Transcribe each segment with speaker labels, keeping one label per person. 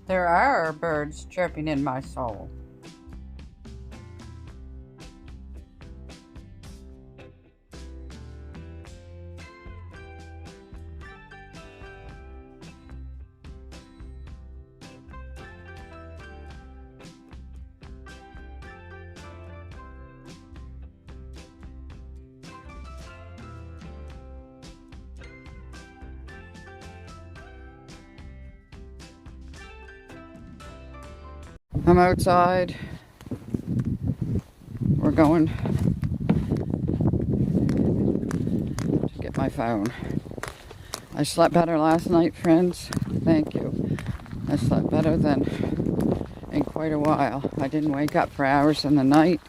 Speaker 1: There are birds chirping in my soul. I'm outside. We're going to get my phone. I slept better last night, friends. Thank you. I slept better than in quite a while. I didn't wake up for hours in the night,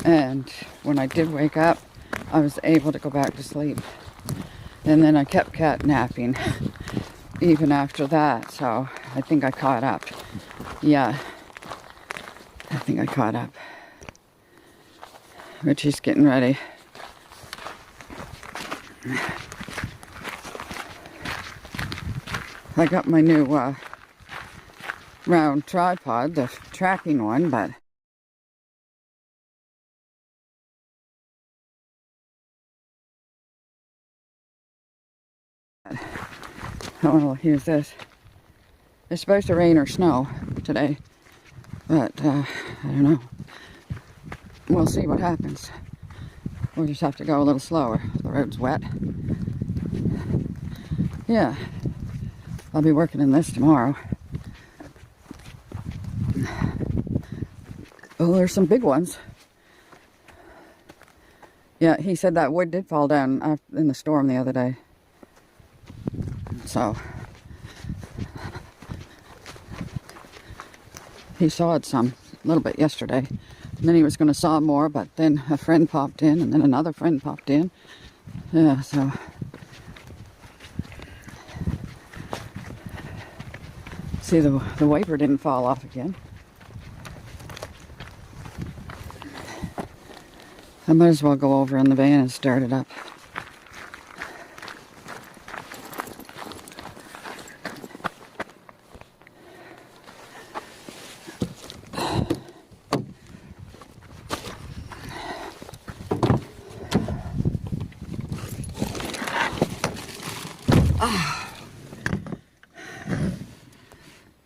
Speaker 1: and when I did wake up, I was able to go back to sleep. And then I kept cat napping even after that, so I think I caught up. Yeah. I think I caught up. Richie's getting ready. I got my new round tripod, the tracking one, but oh well, here's this. It's supposed to rain or snow today. But, I don't know. We'll see what happens. We'll just have to go a little slower. The road's wet. Yeah. I'll be working in this tomorrow. Oh, there's some big ones. Yeah, he said that wood did fall down in the storm the other day. So he sawed some a little bit yesterday, and then he was going to saw more, but then a friend popped in, and then another friend popped in. Yeah, so see, the wiper didn't fall off again. I might as well go over in the van and start it up.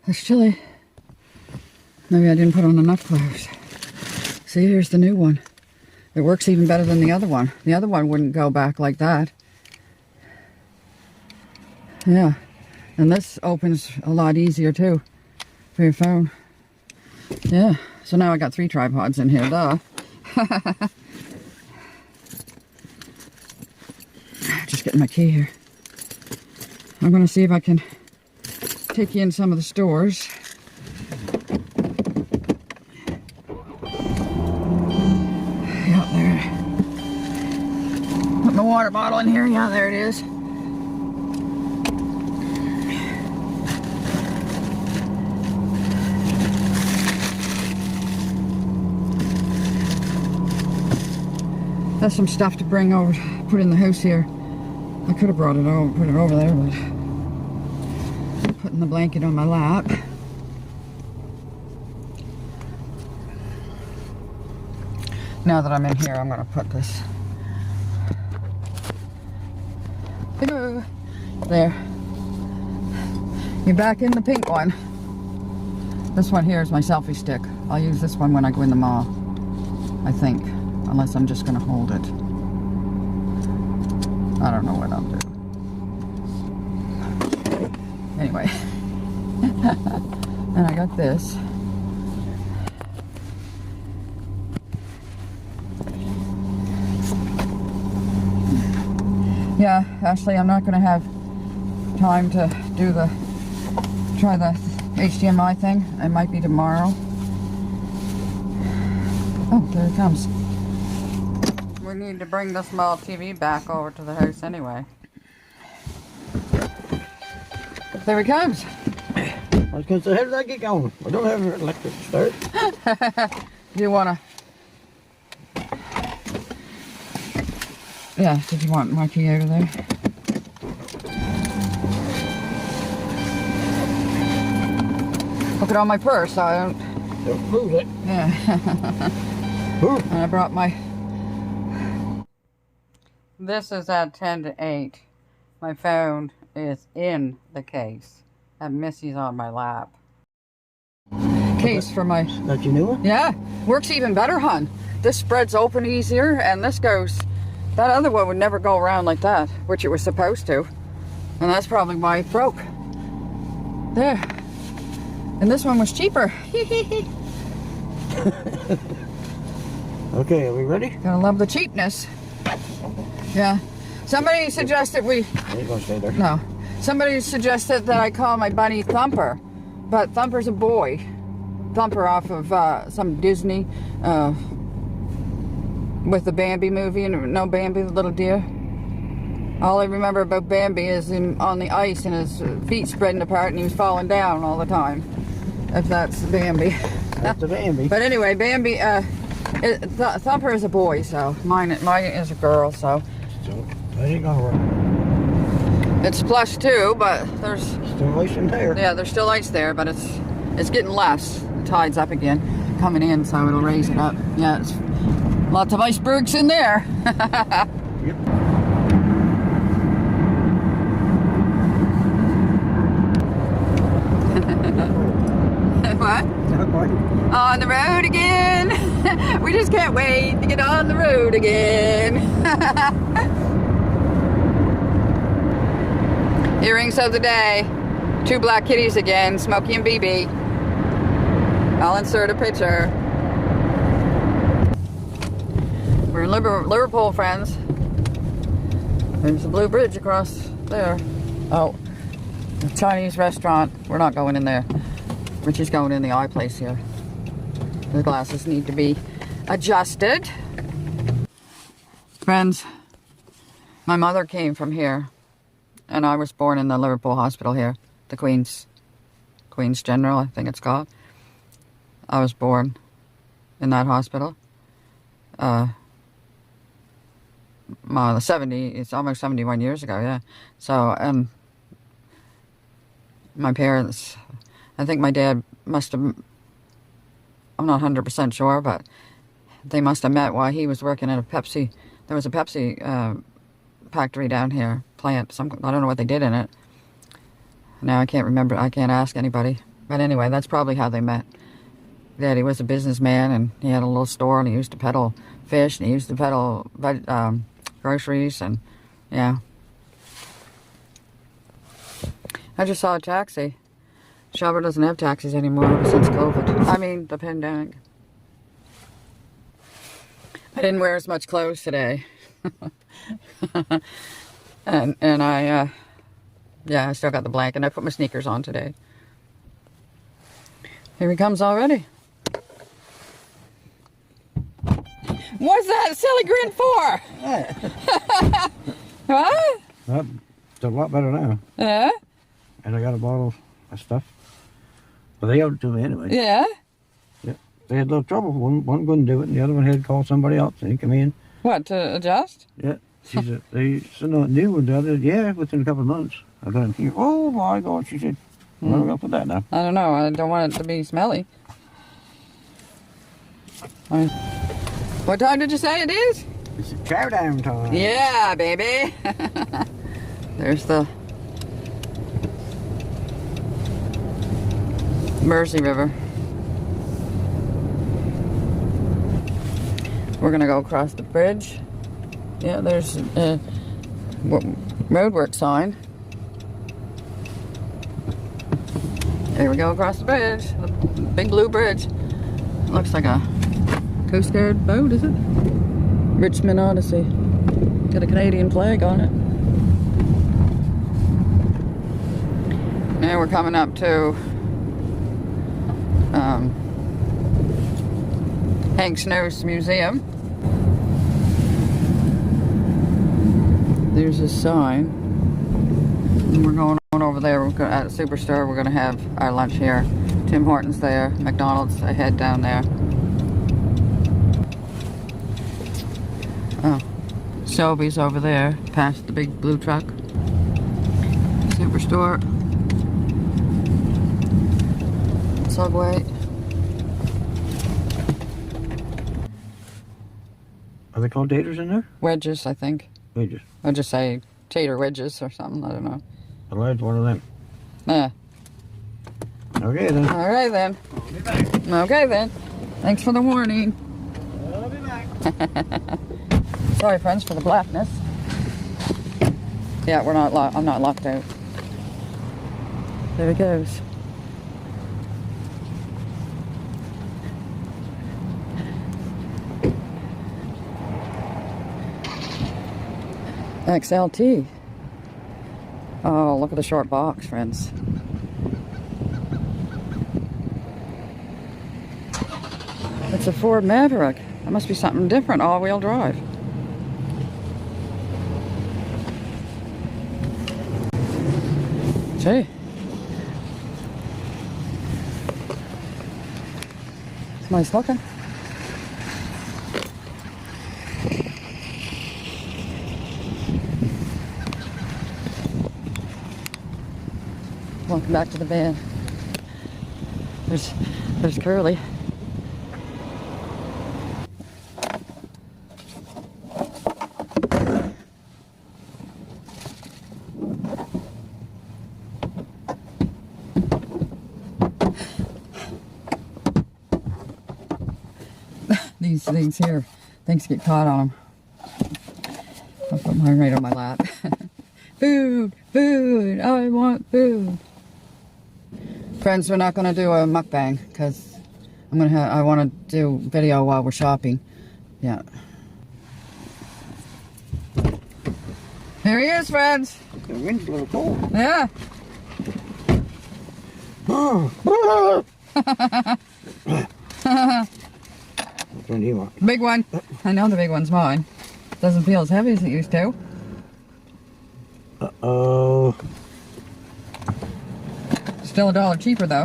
Speaker 1: It's chilly. Maybe I didn't put on enough clothes. See, here's the new one. It works even better than the other one. The other one wouldn't go back like that. Yeah. And this opens a lot easier too for your phone. Yeah. So now I got 3 tripods in here, duh. Just getting my key here. I'm going to see if I can take you in some of the stores. Yeah, there. Put my water bottle in here. Yeah, there it is. That's some stuff to bring over, put in the house here. I could have brought it over, put it over there, but putting the blanket on my lap. Now that I'm in here, I'm going to put this there. You're back in the pink one. This one here is my selfie stick. I'll use this one when I go in the mall, I think, unless I'm just going to hold it. I don't know what I'll do. Anyway. And I got this. Yeah, actually I'm not going to have time to do try the HDMI thing. It might be tomorrow. Oh, there it comes. We need to bring the small TV back over to the house anyway. There he comes.
Speaker 2: I was going to say, how did I get going? I don't have an electric start.
Speaker 1: Do you want to... Yeah, did you want my key out of there? Look at all my purse, so I don't...
Speaker 2: Don't lose it.
Speaker 1: Yeah. And I brought my... This is at 10 to 8. My phone is in the case. And Missy's on my lap. Case for my...
Speaker 2: That's your new one?
Speaker 1: Yeah. Works even better, hon. This spreads open easier, and this goes... That other one would never go around like that, which it was supposed to. And that's probably why it broke. There. And this one was cheaper.
Speaker 2: Okay, are we ready?
Speaker 1: Gonna love the cheapness. Yeah. Somebody suggested we...
Speaker 2: I ain't gonna stay there.
Speaker 1: No. Somebody suggested that I call my bunny Thumper. But Thumper's a boy. Thumper off of some Disney with the Bambi movie. And no Bambi, the little deer. All I remember about Bambi is him on the ice and his feet spreading apart and he was falling down all the time. If that's Bambi.
Speaker 2: That's the Bambi.
Speaker 1: But anyway, Bambi, Thumper is a boy, so mine is a girl, so.
Speaker 2: So, that ain't gonna work.
Speaker 1: It's plush too, but there's...
Speaker 2: Still ice in there.
Speaker 1: Yeah, there's still ice there, but it's getting less. The tide's up again, coming in, so it'll raise it up. Yeah, it's lots of icebergs in there.
Speaker 2: Yep.
Speaker 1: What? On the road again. We just can't wait to get on the road again. Earrings of the day. 2 black kitties again, Smokey and BB. I'll insert a picture. We're in Liverpool, friends. There's the Blue Bridge across there. Oh, the Chinese restaurant. We're not going in there. Richie's going in the eye place here. The glasses need to be adjusted. Friends, my mother came from here, and I was born in the Liverpool hospital here, the Queen's General, I think it's called. I was born in that hospital. It's almost 71 years ago, yeah. So, my parents, I think my dad must have, I'm not 100% sure, but they must have met while he was working at a Pepsi. There was a Pepsi factory down here, plant. I don't know what they did in it. Now I can't remember. I can't ask anybody. But anyway, that's probably how they met. Daddy was a businessman, and he had a little store, and he used to peddle fish, and he used to peddle groceries, and yeah. I just saw a taxi. Shelburne doesn't have taxis anymore since COVID. I mean, the pandemic. I didn't wear as much clothes today. and I, yeah, I still got the blanket. I put my sneakers on today. Here he comes already. What's that silly grin for? What?
Speaker 2: It's a lot better now.
Speaker 1: Yeah?
Speaker 2: And I got a bottle of stuff. Well, they owed it to me anyway.
Speaker 1: Yeah?
Speaker 2: Yeah. They had a little trouble. One couldn't do it, and the other one had to call somebody else, and he come in.
Speaker 1: What, to adjust?
Speaker 2: Yeah. She said, they said, no, new one. The other, yeah, within a couple of months. I got him here. Oh, my God. She said, where are we going to put that now?
Speaker 1: I don't know. I don't want it to be smelly. What time did you say it is?
Speaker 2: It's chow down time.
Speaker 1: Yeah, baby. There's the Mersey River. We're gonna go across the bridge. Yeah, there's a roadwork sign. There we go across the bridge. The big blue bridge. Looks like a Coast Guard boat, is it? Richmond Odyssey. Got a Canadian flag on it. Now we're coming up to Hank Snow's museum. There's a sign. And we're going on over there. We're going at Superstore. We're going to have our lunch here. Tim Hortons there. McDonald's ahead down there. Oh, Sobeys over there, past the big blue truck. Superstore. Subway.
Speaker 2: Are they called taters in there?
Speaker 1: Wedges, I think.
Speaker 2: Wedges.
Speaker 1: I'll just say tater wedges or something. I don't know.
Speaker 2: I like one of them.
Speaker 1: Yeah.
Speaker 2: Okay then.
Speaker 1: All right then.
Speaker 2: I'll be back.
Speaker 1: Okay then. Thanks for the warning.
Speaker 2: I'll be back.
Speaker 1: Sorry, friends, for the blackness. Yeah, we're not. I'm not locked out. There it goes. XLT. Oh, look at the short box, friends. It's a Ford Maverick. That must be something different, all-wheel drive. Gee. It's nice looking. Welcome back to the van. There's Curly. These things here, things get caught on them. I'll put mine right on my lap. Food, food, I want food. Friends, we're not gonna do a mukbang because I want to do video while we're shopping. Yeah. Here he is, friends.
Speaker 2: The wind's a little cold.
Speaker 1: Yeah.
Speaker 2: Which one do you want?
Speaker 1: Big one. I know the big one's mine. Doesn't feel as heavy as it used to.
Speaker 2: Uh-oh.
Speaker 1: Still $1 cheaper though.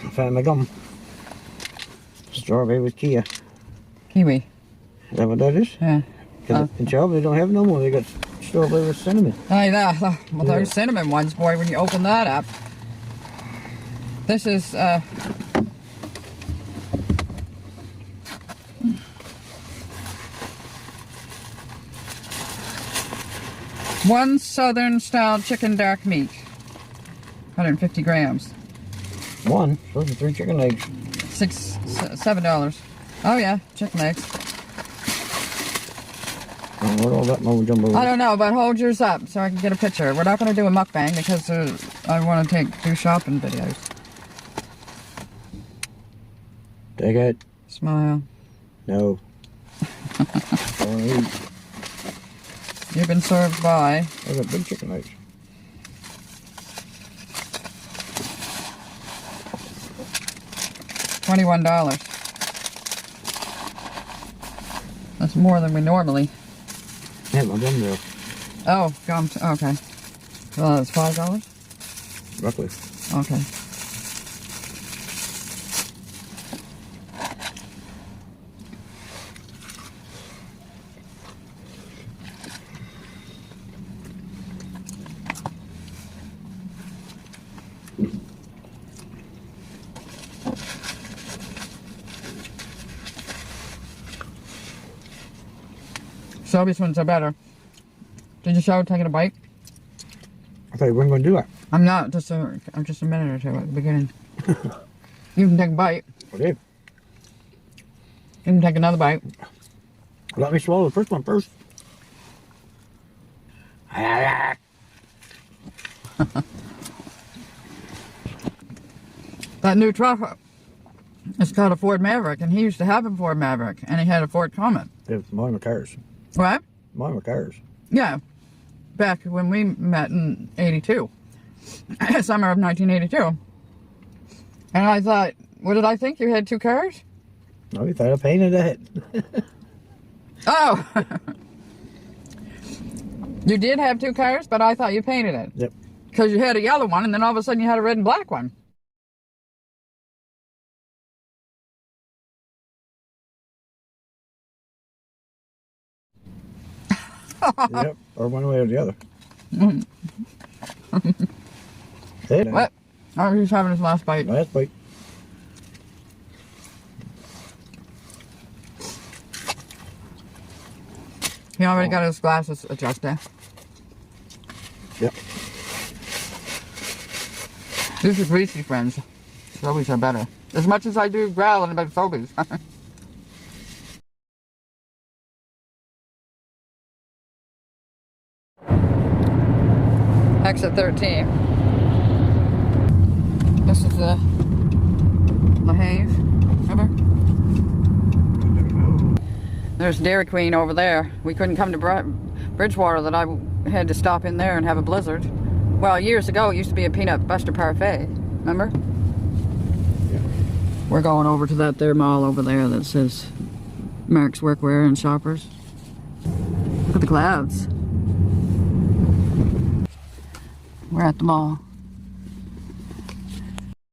Speaker 2: I found my gum. Strawberry with Kia.
Speaker 1: Kiwi.
Speaker 2: Is that what that is?
Speaker 1: Yeah.
Speaker 2: Because in Shelby they don't have no more. They got strawberry with cinnamon.
Speaker 1: Hey, well,
Speaker 2: Yeah.
Speaker 1: those cinnamon ones, boy, when you open that up. This is, one Southern style chicken dark meat. 150 grams.
Speaker 2: One. Those are 3 chicken legs.
Speaker 1: $7. Oh yeah, chicken legs.
Speaker 2: Oh, what all that mumbo jumbo?
Speaker 1: I don't know, but hold yours up so I can get a picture. We're not going to do a mukbang because I want to do shopping videos.
Speaker 2: Take it.
Speaker 1: Smile.
Speaker 2: No. Don't eat.
Speaker 1: You've been served by.
Speaker 2: I got big chicken legs.
Speaker 1: $21. That's more than we normally.
Speaker 2: Yeah, my gum there.
Speaker 1: Oh, gum. Okay. Well, it's $5.
Speaker 2: Roughly.
Speaker 1: Okay. Shelby's ones are better. Did you show taking a bite?
Speaker 2: I thought you weren't going to do it.
Speaker 1: I'm not. Just a minute or two at the beginning. You can take a bite.
Speaker 2: Okay.
Speaker 1: You can take another bite.
Speaker 2: Let me swallow the first one first.
Speaker 1: That new truck, it's called a Ford Maverick, and he used to have a Ford Maverick, and he had a Ford Comet.
Speaker 2: Yeah, mine were cars.
Speaker 1: What?
Speaker 2: Mine were cars.
Speaker 1: Yeah. Back when we met in 82. Summer of 1982. And I thought, what did I think? You had 2 cars?
Speaker 2: No, you thought I painted it.
Speaker 1: Oh! You did have 2 cars, but I thought you painted it.
Speaker 2: Yep.
Speaker 1: Because you had a yellow one, and then all of a sudden you had a red and black one.
Speaker 2: Yep. Or one way or the other.
Speaker 1: What? Oh, he's having his last bite.
Speaker 2: Last bite.
Speaker 1: He already got his glasses adjusted.
Speaker 2: Yep.
Speaker 1: These are greasy, friends. Sobies are better. As much as I do growling about Sobies. Exit 13. This is the Haze. Remember? There's Dairy Queen over there. We couldn't come to Bridgewater that I had to stop in there and have a blizzard. Well, years ago it used to be a peanut butter parfait. Remember?
Speaker 2: Yeah.
Speaker 1: We're going over to that there mall over there that says Mark's Workwear and Shoppers. Look at the clouds. We're at the mall.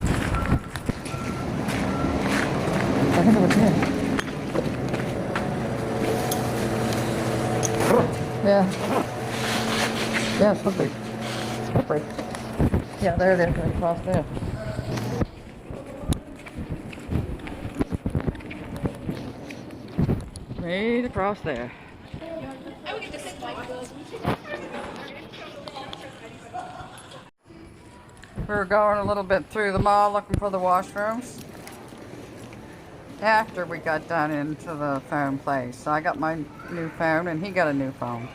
Speaker 1: I wonder what's here. Yeah. Yeah, slippery. Slippery. Yeah, there it is, right across there. Right across there. We were going a little bit through the mall looking for the washrooms. After we got done into the phone place. So I got my new phone and he got a new phone.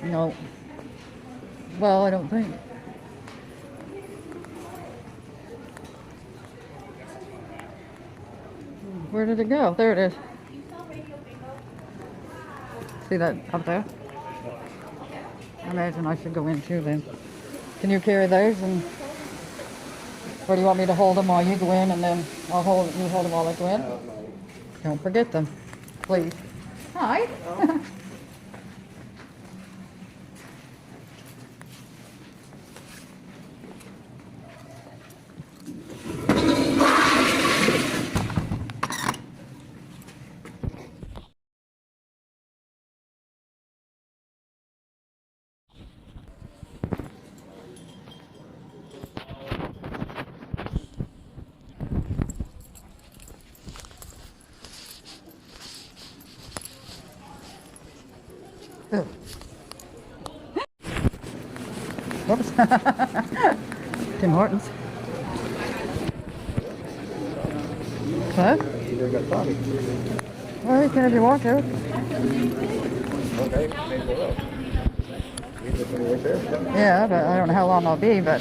Speaker 1: No. Well, I don't think. Where did it go? There it is. See that up there? I imagine I should go in too then. Can you carry those? And or do you want me to hold them while you go in and then you hold them while I go in? Don't forget them, please. Hi. Whoops. Tim Hortons. Huh?
Speaker 2: You got toddy.
Speaker 1: Well, you can if you want to.
Speaker 2: Okay, maybe we'll. Right there.
Speaker 1: Yeah, but I don't know how long I'll be, but...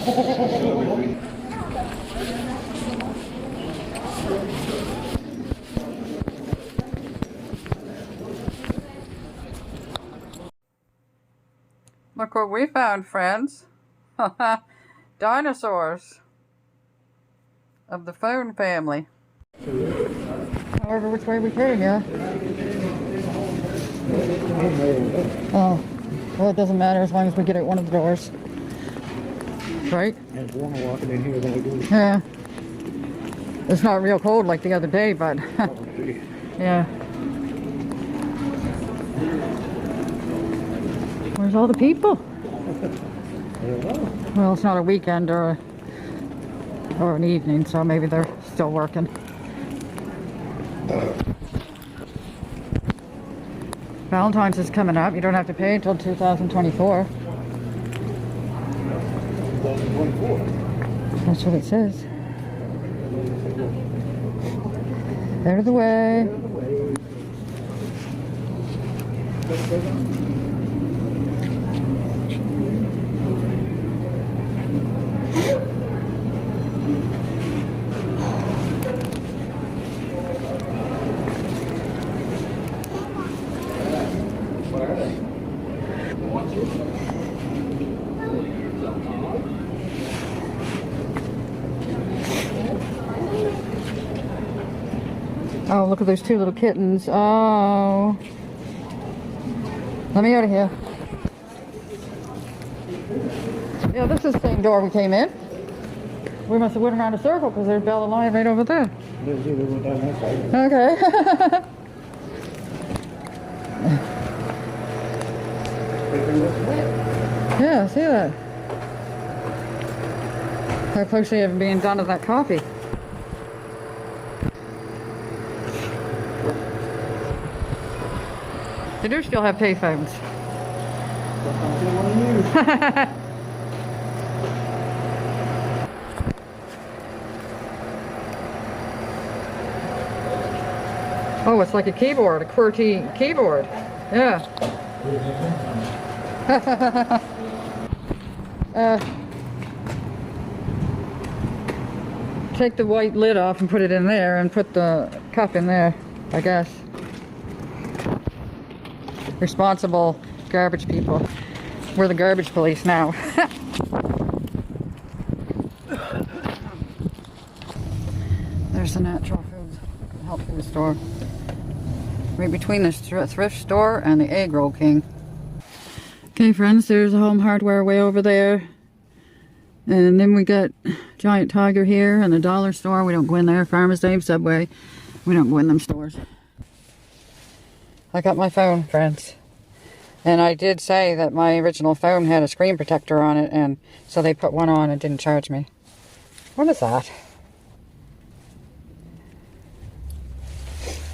Speaker 1: Look what we found, friends. Dinosaurs of the phone family. However, which way we came, yeah. Oh, well, it doesn't matter as long as we get out one of the doors. Right?
Speaker 2: There's warmer walking in here than we do.
Speaker 1: Yeah. It's not real cold like the other day, but... yeah. Where's all the people? Well, it's not a weekend or an evening, so maybe they're still working. Valentine's is coming up. You don't have to pay until 2024.
Speaker 2: 2024.
Speaker 1: That's what it says. Out of the way. Oh, look at those two little kittens. Oh. Let me out of here. Yeah, this is the same door we came in. We must have went around a circle because there's Bella Line right over there.
Speaker 2: There's either one down that side.
Speaker 1: Okay. Yeah, see that? How close are you ever being done to that coffee? They do still have payphones. Oh, it's like a keyboard, a QWERTY keyboard. Yeah. Take the white lid off and put it in there and put the cup in there, I guess. Responsible garbage people. We're the garbage police now. There's the natural food health food store. Right between the thrift store and the egg roll king. Okay friends, there's a home hardware way over there. And then we got Giant Tiger here and the dollar store. We don't go in there. Farmer's Day, Subway. We don't go in them stores. I got my phone, friends. And I did say that my original phone had a screen protector on it, and so they put one on and didn't charge me. What is that?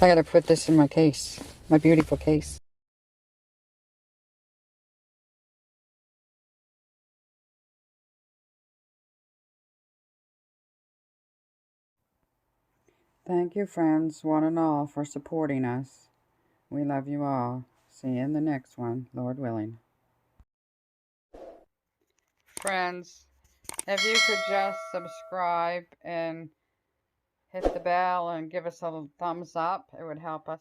Speaker 1: I gotta put this in my case. My beautiful case. Thank you, friends, one and all, for supporting us. We love you all. See you in the next one, Lord willing. Friends, if you could just subscribe and hit the bell and give us a thumbs up, it would help us.